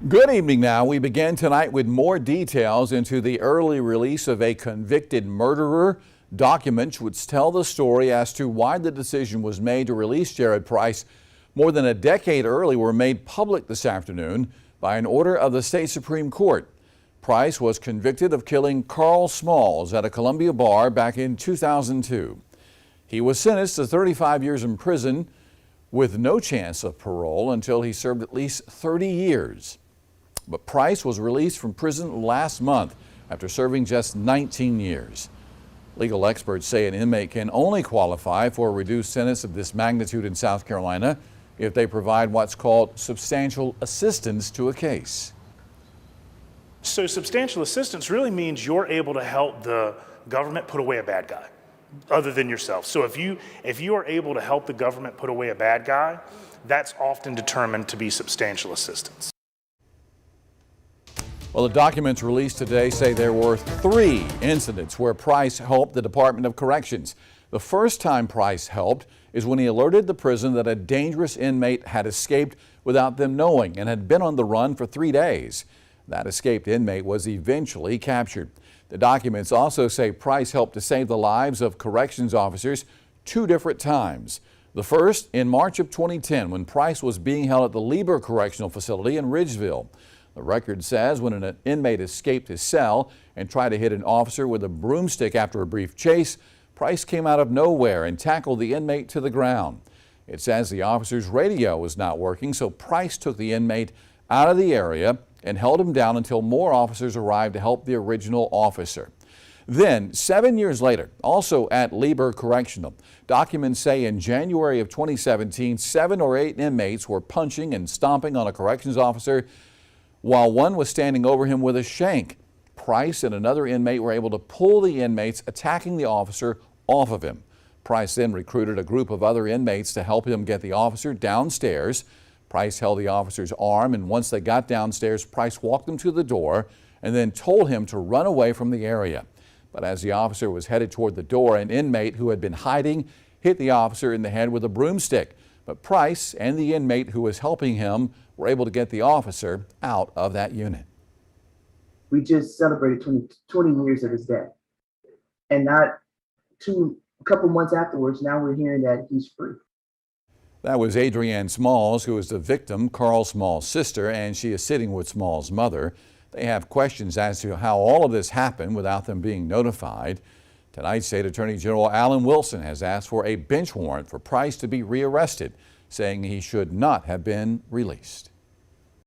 Good evening now. We begin tonight with more details into the early release of a convicted murderer. Documents which tell the story as to why the decision was made to release Jeroid Price more than a decade early were made public this afternoon by an order of the state Supreme Court. Price was convicted of killing Carl Smalls at a Columbia bar back in 2002. He was sentenced to 35 years in prison with no chance of parole until he served at least 30 years. But Price was released from prison last month after serving just 19 years. Legal experts say an inmate can only qualify for a reduced sentence of this magnitude in South Carolina if they provide what's called substantial assistance to a case. So substantial assistance really means you're able to help the government put away a bad guy other than yourself. So if you are able to help the government put away a bad guy, that's often determined to be substantial assistance. Well, the documents released today say there were 3 incidents where Price helped the Department of Corrections. The first time Price helped is when he alerted the prison that a dangerous inmate had escaped without them knowing and had been on the run for 3 days. That escaped inmate was eventually captured. The documents also say Price helped to save the lives of corrections officers 2 different times. The first in March of 2010 when Price was being held at the Lieber Correctional Facility in Ridgeville. The record says when an inmate escaped his cell and tried to hit an officer with a broomstick after a brief chase, Price came out of nowhere and tackled the inmate to the ground. It says the officer's radio was not working, so Price took the inmate out of the area and held him down until more officers arrived to help the original officer. Then, 7 years later, also at Lieber Correctional, documents say in January of 2017, 7 or 8 inmates were punching and stomping on a corrections officer while one was standing over him with a shank. Price and another inmate were able to pull the inmates attacking the officer off of him. Price then recruited a group of other inmates to help him get the officer downstairs. Price held the officer's arm, and once they got downstairs, Price walked him to the door and then told him to run away from the area. But as the officer was headed toward the door, an inmate who had been hiding hit the officer in the head with a broomstick. But Price and the inmate who was helping him were able to get the officer out of that unit. We just celebrated 20 years of his death. And not a couple months afterwards, now we're hearing that he's free. That was Adrienne Smalls, who is the victim, Carl Smalls' sister, and she is sitting with Smalls' mother. They have questions as to how all of this happened without them being notified. Tonight, State Attorney General Alan Wilson has asked for a bench warrant for Price to be rearrested, saying he should not have been released.